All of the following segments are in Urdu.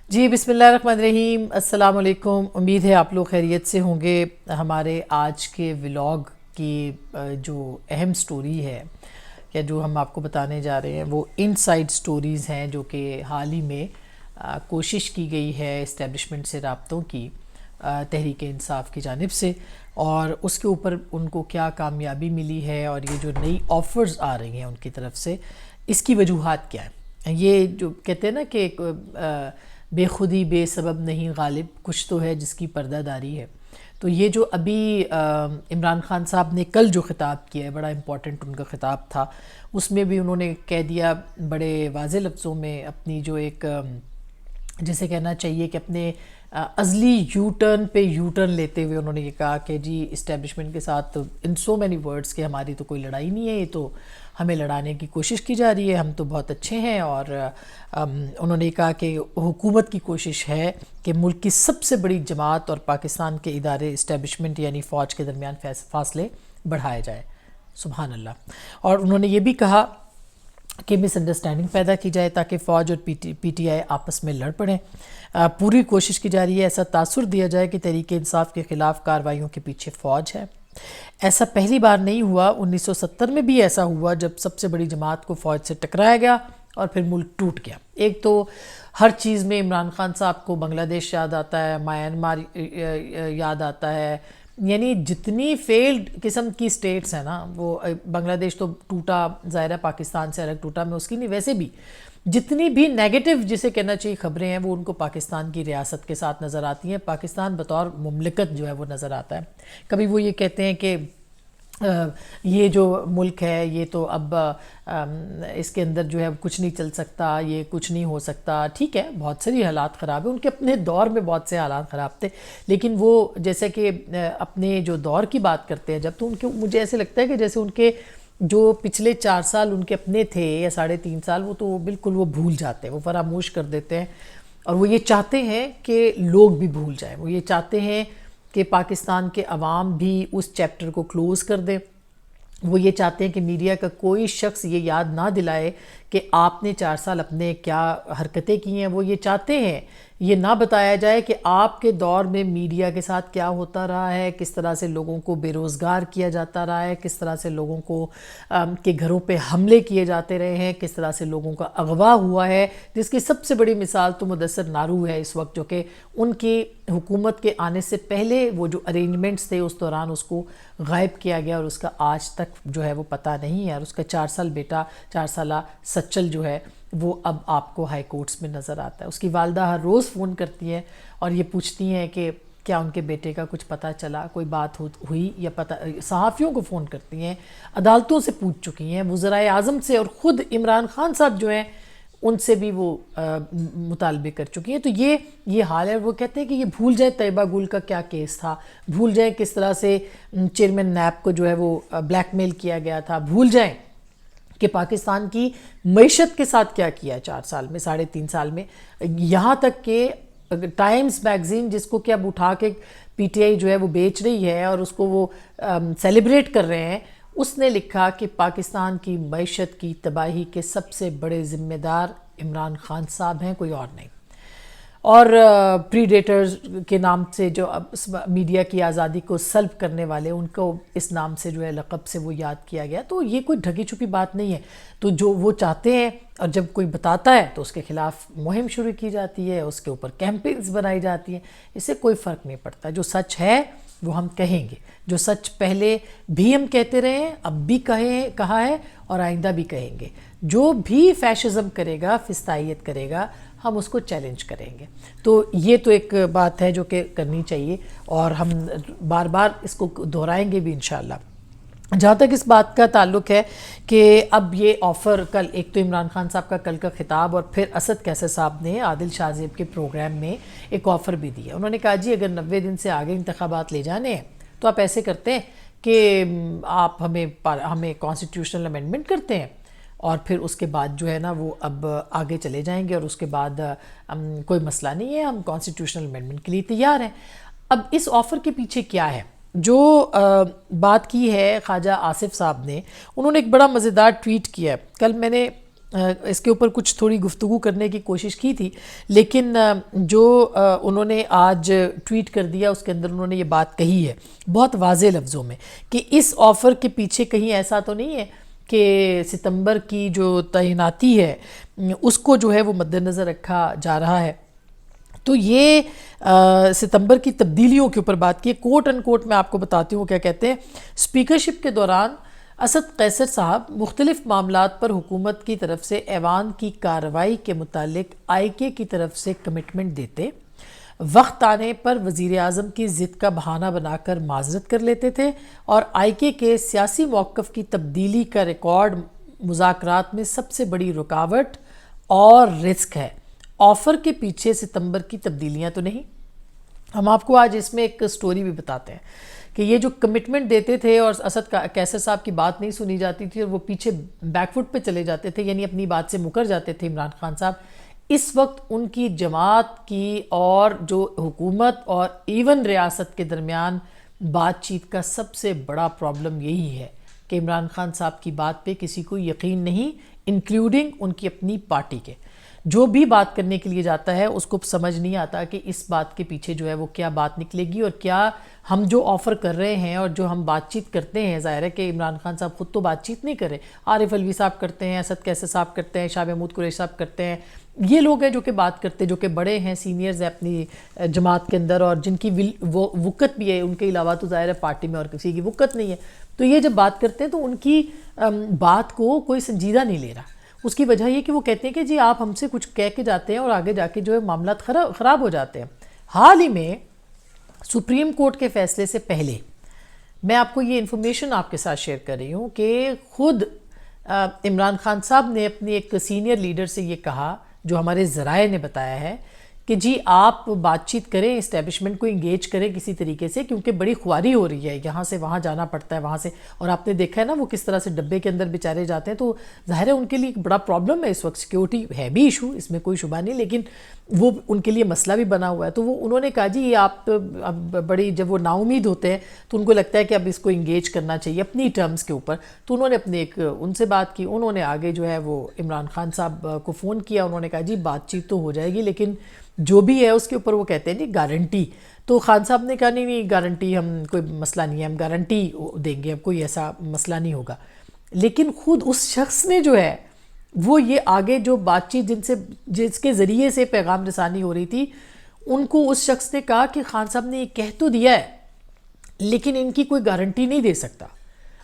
جی بسم اللہ الرحمن الرحیم، السلام علیکم۔ امید ہے آپ لوگ خیریت سے ہوں گے۔ ہمارے آج کے ولاگ کی جو اہم سٹوری ہے یا جو ہم آپ کو بتانے جا رہے ہیں وہ ان سائڈ سٹوریز ہیں جو کہ حال ہی میں کوشش کی گئی ہے اسٹیبلشمنٹ سے رابطوں کی تحریک انصاف کی جانب سے، اور اس کے اوپر ان کو کیا کامیابی ملی ہے اور یہ جو نئی آفرز آ رہی ہیں ان کی طرف سے، اس کی وجوہات کیا ہیں۔ یہ جو کہتے ہیں نا کہ ایک بے خودی بے سبب نہیں غالب، کچھ تو ہے جس کی پردہ داری ہے۔ تو یہ جو ابھی عمران خان صاحب نے کل جو خطاب کیا ہے، بڑا امپورٹنٹ ان کا خطاب تھا، اس میں بھی انہوں نے کہہ دیا بڑے واضح لفظوں میں اپنی جو ایک جسے کہنا چاہیے کہ اپنے ازلی یو ٹرن پہ یو ٹرن لیتے ہوئے انہوں نے یہ کہا کہ جی اسٹیبلشمنٹ کے ساتھ ان سو مینی ورڈز کہ ہماری تو کوئی لڑائی نہیں ہے، یہ تو ہمیں لڑانے کی کوشش کی جا رہی ہے، ہم تو بہت اچھے ہیں۔ اور انہوں نے کہا کہ حکومت کی کوشش ہے کہ ملک کی سب سے بڑی جماعت اور پاکستان کے ادارے اسٹیبلشمنٹ یعنی فوج کے درمیان فاصلے بڑھائے جائے۔ سبحان اللہ۔ اور انہوں نے یہ بھی کہا کہ مس انڈرسٹینڈنگ پیدا کی جائے تاکہ فوج اور پی ٹی آئی آپس میں لڑ پڑیں۔ پوری کوشش کی جا رہی ہے ایسا تاثر دیا جائے کہ تحریک انصاف کے خلاف کارروائیوں کے پیچھے فوج ہے۔ ایسا پہلی بار نہیں ہوا، 1970 میں بھی ایسا ہوا جب سب سے بڑی جماعت کو فوج سے ٹکرایا گیا اور پھر ملک ٹوٹ گیا۔ ایک تو ہر چیز میں عمران خان صاحب کو بنگلہ دیش یاد آتا ہے، میانمار یاد آتا ہے، یعنی جتنی فیلڈ قسم کی سٹیٹس ہیں نا، وہ بنگلہ دیش تو ٹوٹا، ظاہر ہے پاکستان سے الگ ٹوٹا، میں اس کی نہیں، ویسے بھی جتنی بھی نیگیٹو جسے کہنا چاہیے خبریں ہیں وہ ان کو پاکستان کی ریاست کے ساتھ نظر آتی ہیں، پاکستان بطور مملکت جو ہے وہ نظر آتا ہے۔ کبھی وہ یہ کہتے ہیں کہ یہ جو ملک ہے یہ تو اب اس کے اندر جو ہے کچھ نہیں چل سکتا، یہ کچھ نہیں ہو سکتا۔ ٹھیک ہے، بہت ساری حالات خراب ہیں، ان کے اپنے دور میں بہت سے حالات خراب تھے، لیکن وہ جیسے کہ اپنے جو دور کی بات کرتے ہیں جب، تو ان کے مجھے ایسے لگتا ہے کہ جیسے ان کے جو پچھلے 4 سال ان کے اپنے تھے یا 3.5 سال، وہ تو بالکل وہ بھول جاتے ہیں، وہ فراموش کر دیتے ہیں، اور وہ یہ چاہتے ہیں کہ لوگ بھی بھول جائیں، وہ یہ چاہتے ہیں کہ پاکستان کے عوام بھی اس چیپٹر کو کلوز کر دے۔ وہ یہ چاہتے ہیں کہ میڈیا کا کوئی شخص یہ یاد نہ دلائے کہ آپ نے 4 سال اپنے کیا حرکتیں کی ہیں۔ وہ یہ چاہتے ہیں یہ نہ بتایا جائے کہ آپ کے دور میں میڈیا کے ساتھ کیا ہوتا رہا ہے، کس طرح سے لوگوں کو بے روزگار کیا جاتا رہا ہے، کس طرح سے لوگوں کو کے گھروں پہ حملے کیے جاتے رہے ہیں، کس طرح سے لوگوں کا اغوا ہوا ہے، جس کی سب سے بڑی مثال تو مدثر نارو ہے اس وقت، جو کہ ان کی حکومت کے آنے سے پہلے وہ جو ارینجمنٹس تھے اس دوران اس کو غائب کیا گیا، اور اس کا آج تک جو ہے وہ پتہ نہیں ہے، اور اس کا 4 سال بیٹا 4 سالہ سچل جو ہے وہ اب آپ کو ہائی کورٹس میں نظر آتا ہے۔ اس کی والدہ ہر روز فون کرتی ہیں اور یہ پوچھتی ہیں کہ کیا ان کے بیٹے کا کچھ پتہ چلا، کوئی بات ہوئی یا پتہ، صحافیوں کو فون کرتی ہیں، عدالتوں سے پوچھ چکی ہیں، وزرائے اعظم سے، اور خود عمران خان صاحب جو ہیں ان سے بھی وہ مطالبے کر چکی ہیں۔ تو یہ حال ہے۔ وہ کہتے ہیں کہ یہ بھول جائیں طیبہ گل کا کیا کیس تھا، بھول جائیں کس طرح سے چیئرمین نیب کو جو ہے وہ بلیک میل کیا گیا تھا، بھول جائیں کہ پاکستان کی معیشت کے ساتھ کیا کیا 4 سال میں، 3.5 سال میں، یہاں تک کہ ٹائمز میگزین جس کو کہ اب اٹھا کے پی ٹی آئی جو ہے وہ بیچ رہی ہے اور اس کو وہ سیلیبریٹ کر رہے ہیں، اس نے لکھا کہ پاکستان کی معیشت کی تباہی کے سب سے بڑے ذمہ دار عمران خان صاحب ہیں، کوئی اور نہیں۔ اور پریڈیٹرز کے نام سے جو میڈیا کی آزادی کو سلب کرنے والے، ان کو اس نام سے جو ہے لقب سے وہ یاد کیا گیا۔ تو یہ کوئی ڈھکی چھپی بات نہیں ہے۔ تو جو وہ چاہتے ہیں، اور جب کوئی بتاتا ہے تو اس کے خلاف مہم شروع کی جاتی ہے، اس کے اوپر کیمپینز بنائی جاتی ہیں، اس سے کوئی فرق نہیں پڑتا۔ جو سچ ہے وہ ہم کہیں گے، جو سچ پہلے بھی ہم کہتے رہے ہیں، اب بھی کہا ہے اور آئندہ بھی کہیں گے۔ جو بھی فیشزم کرے گا، فسطائیت کرے گا، ہم اس کو چیلنج کریں گے۔ تو یہ تو ایک بات ہے جو کہ کرنی چاہیے، اور ہم بار بار اس کو دہرائیں گے بھی انشاءاللہ۔ جہاں تک اس بات کا تعلق ہے کہ اب یہ آفر کل، ایک تو عمران خان صاحب کا کل کا خطاب، اور پھر اسد کیسر صاحب نے عادل شاہ زیب کے پروگرام میں ایک آفر بھی دیا۔ انہوں نے کہا جی اگر 90 دن سے آگے انتخابات لے جانے ہیں تو آپ ایسے کرتے ہیں کہ آپ ہمیں کانسٹیٹیوشنل امینڈمنٹ کرتے ہیں، اور پھر اس کے بعد جو ہے نا وہ اب آگے چلے جائیں گے، اور اس کے بعد کوئی مسئلہ نہیں ہے، ہم کانسٹیٹیوشنل امینڈمنٹ کے لیے تیار ہیں۔ اب اس آفر کے پیچھے کیا ہے؟ جو بات کی ہے خواجہ آصف صاحب نے، انہوں نے ایک بڑا مزیدار ٹویٹ کیا ہے۔ کل میں نے اس کے اوپر کچھ تھوڑی گفتگو کرنے کی کوشش کی تھی، لیکن جو انہوں نے آج ٹویٹ کر دیا اس کے اندر انہوں نے یہ بات کہی ہے بہت واضح لفظوں میں کہ اس آفر کے پیچھے کہیں ایسا تو نہیں ہے کہ ستمبر کی جو تعیناتی ہے اس کو جو ہے وہ مد نظر رکھا جا رہا ہے۔ تو یہ ستمبر کی تبدیلیوں کے اوپر بات کی، کوٹ ان کوٹ میں آپ کو بتاتی ہوں کیا کہتے ہیں۔ اسپیکرشپ کے دوران اسد قیصر صاحب مختلف معاملات پر حکومت کی طرف سے ایوان کی کارروائی کے متعلق آئی کے کی طرف سے کمٹمنٹ دیتے، وقت آنے پر وزیر اعظم کی ضد کا بہانہ بنا کر معذرت کر لیتے تھے، اور آئی کے سیاسی موقف کی تبدیلی کا ریکارڈ مذاکرات میں سب سے بڑی رکاوٹ اور رسک ہے۔ آفر کے پیچھے ستمبر کی تبدیلیاں تو نہیں۔ ہم آپ کو آج اس میں ایک سٹوری بھی بتاتے ہیں کہ یہ جو کمٹمنٹ دیتے تھے اور اسد قیصر صاحب کی بات نہیں سنی جاتی تھی اور وہ پیچھے بیک فٹ پہ چلے جاتے تھے، یعنی اپنی بات سے مکر جاتے تھے عمران خان صاحب، اس وقت ان کی جماعت کی اور جو حکومت اور ایون ریاست کے درمیان بات چیت کا سب سے بڑا پرابلم یہی ہے کہ عمران خان صاحب کی بات پہ کسی کو یقین نہیں، انکلوڈنگ ان کی اپنی پارٹی کے۔ جو بھی بات کرنے کے لیے جاتا ہے اس کو سمجھ نہیں آتا کہ اس بات کے پیچھے جو ہے وہ کیا بات نکلے گی، اور کیا ہم جو آفر کر رہے ہیں اور جو ہم بات چیت کرتے ہیں، ظاہر ہے کہ عمران خان صاحب خود تو بات چیت نہیں کر رہے، عارف الوی صاحب کرتے ہیں، اسد قیصر صاحب کرتے ہیں، شاہ محمود قریشی صاحب کرتے ہیں، یہ لوگ ہیں جو کہ بات کرتے، جو کہ بڑے ہیں، سینئرز ہیں اپنی جماعت کے اندر، اور جن کی وہ وقت بھی ہے، ان کے علاوہ تو ظاہر ہے پارٹی میں اور کسی کی وقت نہیں ہے، تو یہ جب بات کرتے ہیں تو ان کی بات کو کوئی سنجیدہ نہیں لے رہا۔ اس کی وجہ یہ کہ وہ کہتے ہیں کہ جی آپ ہم سے کچھ کہہ کے جاتے ہیں اور آگے جا کے جو ہے معاملات خراب ہو جاتے ہیں۔ حال ہی میں سپریم کورٹ کے فیصلے سے پہلے میں آپ کو یہ انفارمیشن آپ کے ساتھ شیئر کر رہی ہوں کہ خود عمران خان صاحب نے اپنی ایک سینئر لیڈر سے یہ کہا، جو ہمارے ذرائع نے بتایا ہے، کہ جی آپ بات چیت کریں، اسٹیبلشمنٹ کو انگیج کریں کسی طریقے سے، کیونکہ بڑی خواری ہو رہی ہے، یہاں سے وہاں جانا پڑتا ہے، وہاں سے، اور آپ نے دیکھا ہے نا وہ کس طرح سے ڈبے کے اندر بیچارے جاتے ہیں، تو ظاہر ہے ان کے لیے ایک بڑا پرابلم ہے اس وقت، سیکیورٹی ہے بھی ایشو، اس میں کوئی شبہ نہیں، لیکن وہ ان کے لیے مسئلہ بھی بنا ہوا ہے۔ تو وہ انہوں نے کہا جی یہ آپ اب بڑی، جب وہ نا امید ہوتے ہیں تو ان کو لگتا ہے کہ اب اس کو انگیج کرنا چاہیے اپنی ٹرمز کے اوپر، تو انہوں نے اپنے ایک ان سے بات کی، انہوں نے آگے جو ہے وہ عمران خان صاحب کو فون کیا، انہوں نے کہا جی بات چیت تو ہو جائے گی، لیکن جو بھی ہے اس کے اوپر وہ کہتے ہیں جی گارنٹی، تو خان صاحب نے کہا نہیں گارنٹی ہم کوئی مسئلہ نہیں ہے، ہم گارنٹی دیں گے، اب کوئی ایسا مسئلہ نہیں ہوگا۔ لیکن خود اس شخص نے جو ہے وہ یہ آگے جو بات چیت جس کے ذریعے سے پیغام رسانی ہو رہی تھی، ان کو اس شخص نے کہا کہ خان صاحب نے یہ کہہ تو دیا ہے لیکن ان کی کوئی گارنٹی نہیں دے سکتا،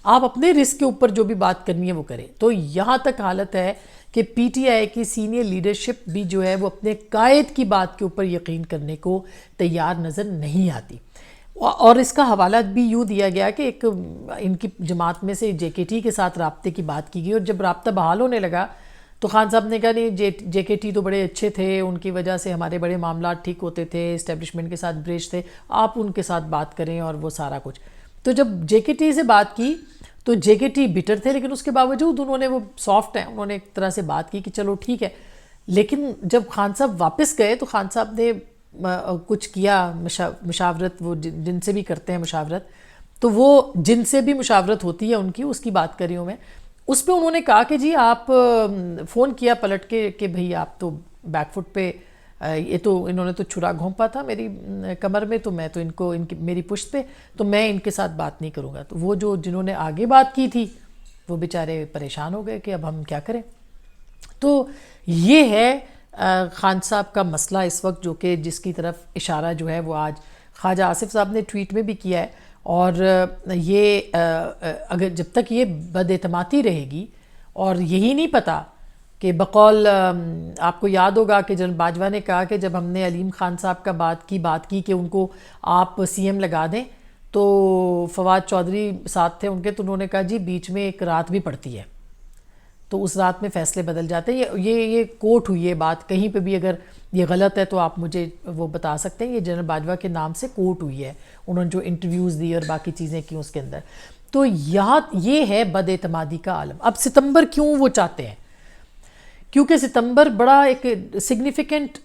آپ اپنے رسک کے اوپر جو بھی بات کرنی ہے وہ کریں۔ تو یہاں تک حالت ہے کہ پی ٹی آئی کی سینئر لیڈرشپ بھی جو ہے وہ اپنے قائد کی بات کے اوپر یقین کرنے کو تیار نظر نہیں آتی، اور اس کا حوالہ بھی یوں دیا گیا کہ ایک ان کی جماعت میں سے جے کے ٹی کے ساتھ رابطے کی بات کی گئی، اور جب رابطہ بحال ہونے لگا تو خان صاحب نے کہا نہیں جے کے ٹی تو بڑے اچھے تھے، ان کی وجہ سے ہمارے بڑے معاملات ٹھیک ہوتے تھے، اسٹیبلشمنٹ کے ساتھ بریج تھے، آپ ان کے ساتھ بات کریں اور وہ سارا کچھ۔ تو جب جے کے ٹی سے بات کی تو جے کے ٹی بٹر تھے، لیکن اس کے باوجود انہوں نے، وہ سافٹ ہیں، انہوں نے ایک طرح سے بات کی کہ چلو ٹھیک ہے، لیکن جب خان صاحب واپس گئے تو خان صاحب نے کچھ کیا مشاورت، وہ جن سے بھی کرتے ہیں مشاورت، تو وہ جن سے بھی مشاورت ہوتی ہے ان کی، اس کی بات کر رہی ہوں میں، اس پہ انہوں نے کہا کہ جی آپ فون کیا پلٹ کے کہ بھئی آپ تو بیک فٹ پہ، یہ تو انہوں نے تو چھرا گھونپا تھا میری کمر میں، تو میں تو ان کو میری پشت پہ، تو میں ان کے ساتھ بات نہیں کروں گا۔ تو وہ جنہوں نے آگے بات کی تھی وہ بیچارے پریشان ہو گئے کہ اب ہم کیا کریں۔ تو یہ ہے خان صاحب کا مسئلہ اس وقت، جو کہ جس کی طرف اشارہ جو ہے وہ آج خواجہ آصف صاحب نے ٹویٹ میں بھی کیا ہے، اور یہ اگر جب تک یہ بد اعتمادی رہے گی، اور یہی نہیں پتہ کہ بقول آپ کو یاد ہوگا کہ جنرل باجوہ نے کہا کہ جب ہم نے علیم خان صاحب کا بات کی کہ ان کو آپ سی ایم لگا دیں، تو فواد چودھری ساتھ تھے ان کے، تو انہوں نے کہا جی بیچ میں ایک رات بھی پڑتی ہے، تو اس رات میں فیصلے بدل جاتے ہیں۔ یہ کوٹ ہوئی ہے بات، کہیں پہ بھی اگر یہ غلط ہے تو آپ مجھے وہ بتا سکتے ہیں، یہ جنرل باجوہ کے نام سے کوٹ ہوئی ہے، انہوں نے جو انٹرویوز دی اور باقی چیزیں کی اس کے اندر۔ تو یہاں یہ ہے بد اعتمادی کا عالم۔ اب ستمبر کیوں وہ چاہتے ہیں؟ کیونکہ ستمبر بڑا ایک سگنیفیکنٹ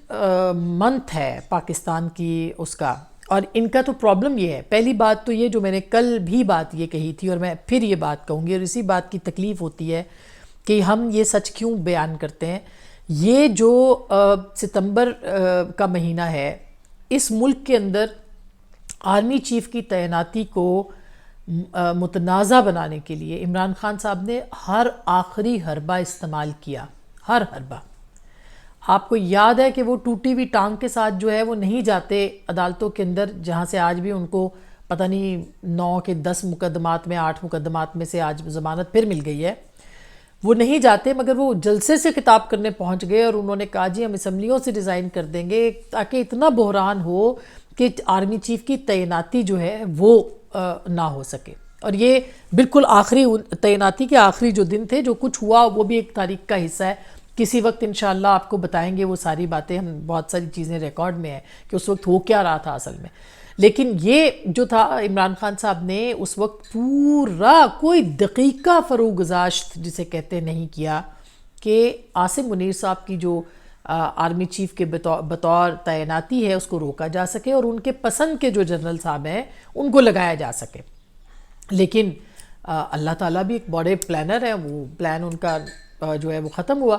منتھ ہے پاکستان کی اس کا، اور ان کا تو پرابلم یہ ہے، پہلی بات تو یہ جو میں نے کل بھی بات یہ کہی تھی اور میں پھر یہ بات کہوں گی، اور اسی بات کی تکلیف ہوتی ہے کہ ہم یہ سچ کیوں بیان کرتے ہیں. یہ جو ستمبر کا مہینہ ہے، اس ملک کے اندر آرمی چیف کی تعیناتی کو متنازع بنانے کے لیے عمران خان صاحب نے ہر آخری حربہ استعمال کیا، ہر حربہ. آپ کو یاد ہے کہ وہ ٹوٹی ہوئی ٹانگ کے ساتھ جو ہے وہ نہیں جاتے عدالتوں کے اندر، جہاں سے آج بھی ان کو پتہ نہیں 9 کے 10 مقدمات میں 8 مقدمات میں سے آج ضمانت پھر مل گئی ہے. وہ نہیں جاتے، مگر وہ جلسے سے خطاب کرنے پہنچ گئے اور انہوں نے کہا جی ہم اسمبلیوں سے ریزائن کر دیں گے، تاکہ اتنا بحران ہو کہ آرمی چیف کی تعیناتی جو ہے وہ نہ ہو سکے. اور یہ بالکل آخری تعیناتی کے آخری جو دن تھے، جو کچھ ہوا وہ بھی ایک تاریخ کا حصہ ہے. کسی وقت انشاءاللہ آپ کو بتائیں گے وہ ساری باتیں، ہم بہت ساری چیزیں ریکارڈ میں ہیں کہ اس وقت ہو کیا رہا تھا اصل میں. لیکن یہ جو تھا عمران خان صاحب نے اس وقت پورا کوئی دقیقہ فروغ گزاشت جسے کہتے نہیں کیا کہ عاصم منیر صاحب کی جو آرمی چیف کے بطور تعیناتی ہے اس کو روکا جا سکے اور ان کے پسند کے جو جنرل صاحب ہیں ان کو لگایا جا سکے. لیکن اللہ تعالیٰ بھی ایک بڑے پلانر ہیں، وہ پلان ان کا جو ہے وہ ختم ہوا.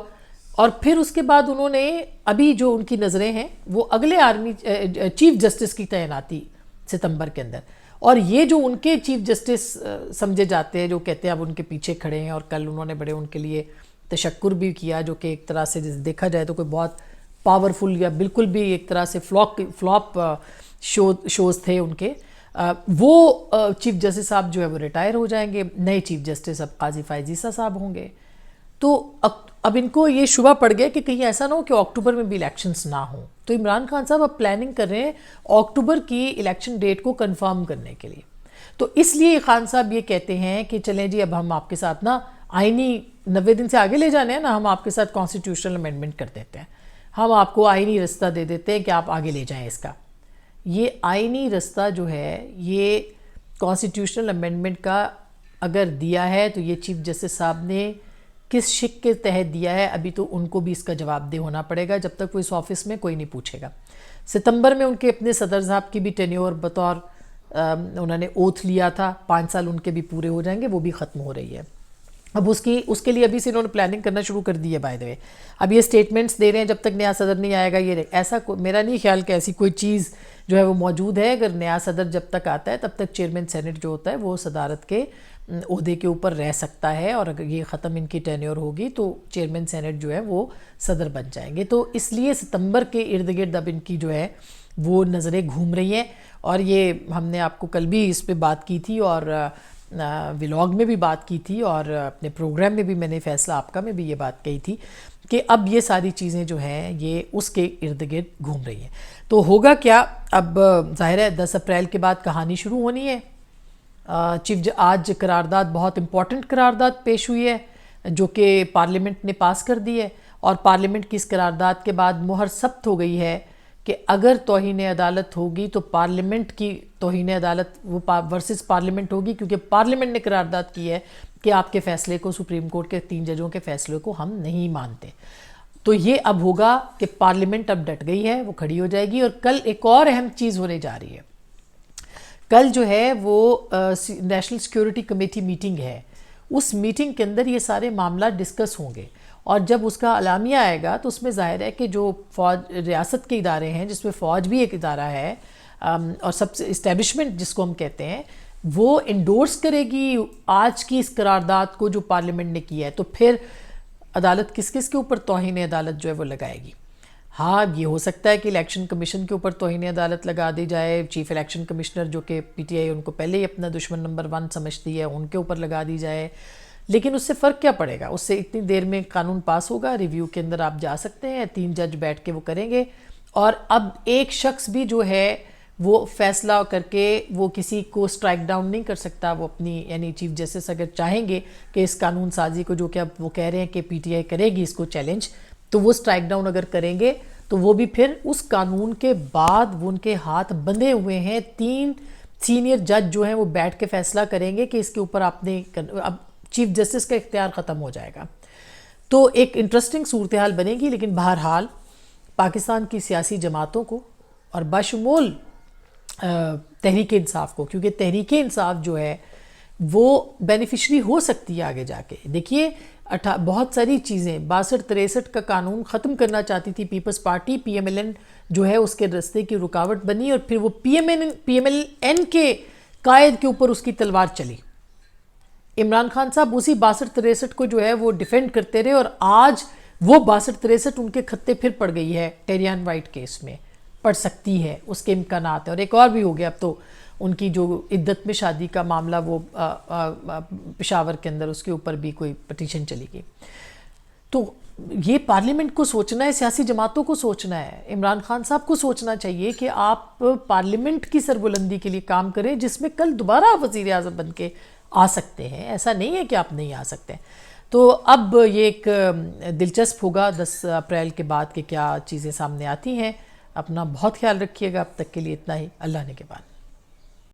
اور پھر اس کے بعد انہوں نے ابھی جو ان کی نظریں ہیں وہ اگلے آرمی چیف جسٹس کی تعیناتی ستمبر کے اندر. اور یہ جو ان کے چیف جسٹس سمجھے جاتے ہیں، جو کہتے ہیں اب ان کے پیچھے کھڑے ہیں، اور کل انہوں نے بڑے ان کے لیے تشکر بھی کیا، جو کہ ایک طرح سے دیکھا جائے تو کوئی بہت پاورفل یا بالکل بھی ایک طرح سے فلاپ شوز تھے ان کے. وہ چیف جسٹس صاحب جو ہے وہ ریٹائر ہو جائیں گے، نئے چیف جسٹس اب قاضی فائز عیسیٰ صاحب ہوں گے. تو اب ان کو یہ شبہ پڑ گیا کہ کہیں ایسا نہ ہو کہ اکتوبر میں بھی الیکشنز نہ ہوں. تو عمران خان صاحب اب پلاننگ کر رہے ہیں اکتوبر کی الیکشن ڈیٹ کو کنفرم کرنے کے لیے. تو اس لیے خان صاحب یہ کہتے ہیں کہ چلیں جی اب ہم آپ کے ساتھ نا آئینی 90 دن سے آگے لے جانے ہیں نا، ہم آپ کے ساتھ کانسٹیٹیوشنل امینڈمنٹ کر دیتے ہیں، ہم آپ کو آئینی رستہ دے دیتے ہیں کہ آپ آگے لے جائیں اس کا. یہ آئینی رستہ جو ہے یہ کانسٹیٹیوشنل امینڈمنٹ کا اگر دیا ہے تو یہ چیف جسٹس صاحب نے کس شک کے تحت دیا ہے، ابھی تو ان کو بھی اس کا جواب دہ ہونا پڑے گا جب تک وہ اس آفس میں کوئی نہیں پوچھے گا. ستمبر میں ان کے اپنے صدر صاحب کی بھی ٹینیور بطور انہوں نے اوتھ لیا تھا، 5 سال ان کے بھی پورے ہو جائیں گے، وہ بھی ختم ہو رہی ہے. اب اس کے لیے ابھی سے انہوں نے پلاننگ کرنا شروع کر دی ہے. بائی دا وے اب یہ سٹیٹمنٹس دے رہے ہیں جب تک نیا صدر نہیں آئے گا. یہ ایسا میرا نہیں خیال کہ ایسی کوئی چیز جو ہے وہ موجود ہے. اگر نیا صدر جب تک آتا ہے تب تک چیئرمین سینٹ جو ہوتا ہے وہ صدارت کے عہدے کے اوپر رہ سکتا ہے، اور اگر یہ ختم ان کی ٹینیور ہوگی تو چیئرمین سینٹ جو ہے وہ صدر بن جائیں گے. تو اس لیے ستمبر کے ارد گرد اب ان کی جو ہے وہ نظریں گھوم رہی ہیں. اور یہ ہم نے آپ کو کل بھی اس پہ بات کی تھی، اور ولاگ میں بھی بات کی تھی، اور اپنے پروگرام میں بھی میں نے فیصلہ آپ کا میں بھی یہ بات کہی تھی کہ اب یہ ساری چیزیں جو ہیں یہ اس کے ارد گرد گھوم رہی ہیں. تو ہوگا کیا، اب ظاہر ہے 10 اپریل کے بعد کہانی شروع ہونی ہے. آج قرارداد بہت امپورٹنٹ قرارداد پیش ہوئی ہے جو کہ پارلیمنٹ نے پاس کر دی ہے، اور پارلیمنٹ کی اس قرارداد کے بعد مہر ثبت ہو گئی ہے کہ اگر توہین عدالت ہوگی تو پارلیمنٹ کی توہین عدالت وہ ورسز پارلیمنٹ ہوگی، کیونکہ پارلیمنٹ نے قرارداد کی ہے کہ آپ کے فیصلے کو، سپریم کورٹ کے 3 ججوں کے فیصلے کو ہم نہیں مانتے. تو یہ اب ہوگا کہ پارلیمنٹ اب ڈٹ گئی ہے، وہ کھڑی ہو جائے گی. اور کل ایک اور اہم چیز ہونے جا رہی ہے. کل جو ہے وہ نیشنل سیکیورٹی کمیٹی میٹنگ ہے. اس میٹنگ کے اندر یہ سارے معاملات ڈسکس ہوں گے، اور جب اس کا اعلامیہ آئے گا تو اس میں ظاہر ہے کہ جو فوج ریاست کے ادارے ہیں، جس میں فوج بھی ایک ادارہ ہے، اور سب سے اسٹیبلشمنٹ جس کو ہم کہتے ہیں، وہ انڈورس کرے گی آج کی اس قرارداد کو جو پارلیمنٹ نے کی ہے. تو پھر عدالت کس کس کے اوپر توہین عدالت جو ہے وہ لگائے گی. ہاں یہ ہو سکتا ہے کہ الیکشن کمیشن کے اوپر توہین عدالت لگا دی جائے، چیف الیکشن کمشنر جو کہ پی ٹی آئی ان کو پہلے ہی اپنا دشمن نمبر 1 سمجھتی ہے، ان کے اوپر لگا دی جائے. لیکن اس سے فرق کیا پڑے گا؟ اس سے اتنی دیر میں قانون پاس ہوگا، ریویو کے اندر آپ جا سکتے ہیں، 3 جج بیٹھ کے وہ کریں گے. اور اب ایک شخص بھی جو ہے وہ فیصلہ کر کے وہ کسی کو سٹرائک ڈاؤن نہیں کر سکتا. وہ اپنی یعنی چیف جسٹس اگر چاہیں گے کہ اس قانون سازی کو، جو کہ اب وہ کہہ رہے ہیں کہ پی ٹی آئی کرے گی اس کو چیلنج، تو وہ سٹرائک ڈاؤن اگر کریں گے تو وہ بھی پھر اس قانون کے بعد وہ ان کے ہاتھ بندھے ہوئے ہیں. 3 سینئر جج جو ہیں وہ بیٹھ کے فیصلہ کریں گے کہ اس کے اوپر آپ نے اب چیف جسٹس کا اختیار ختم ہو جائے گا. تو ایک انٹرسٹنگ صورتحال بنے گی. لیکن بہرحال پاکستان کی سیاسی جماعتوں کو اور بشمول تحریک انصاف کو، کیونکہ تحریک انصاف جو ہے وہ بینیفیشری ہو سکتی ہے آگے جا کے. دیکھیے بہت ساری چیزیں 62-63 کا قانون ختم کرنا چاہتی تھی Peoples Party, P M L N جو ہے اس کے راستے کی رکاوٹ بنی، اور پھر وہ پی ایم ایل این کے قائد کے اوپر اس کی تلوار چلی۔ عمران خان صاحب اسی 62-63 کو جو ہے وہ ڈیفینڈ کرتے رہے، اور آج وہ 62-63 ان کے خطے پھر پڑ گئی ہے ٹیریان وائٹ کیس میں، پڑ سکتی ہے، اس کے امکانات ہیں۔ اور ایک اور بھی ہو گیا اب تو، ان کی جو عدت میں شادی کا معاملہ وہ پشاور کے اندر اس کے اوپر بھی کوئی پٹیشن چلی گئی۔ تو یہ پارلیمنٹ کو سوچنا ہے، سیاسی جماعتوں کو سوچنا ہے، عمران خان صاحب کو سوچنا چاہیے کہ آپ پارلیمنٹ کی سربلندی کے لیے کام کریں، جس میں کل دوبارہ وزیر اعظم بن کے آ سکتے ہیں۔ ایسا نہیں ہے کہ آپ نہیں آ سکتے۔ تو اب یہ ایک دلچسپ ہوگا 10 اپریل کے بعد کہ کیا چیزیں سامنے آتی ہیں۔ اپنا بہت خیال رکھیے گا، اب تک کے لیے اتنا ہی، اللہ نے کے بعد۔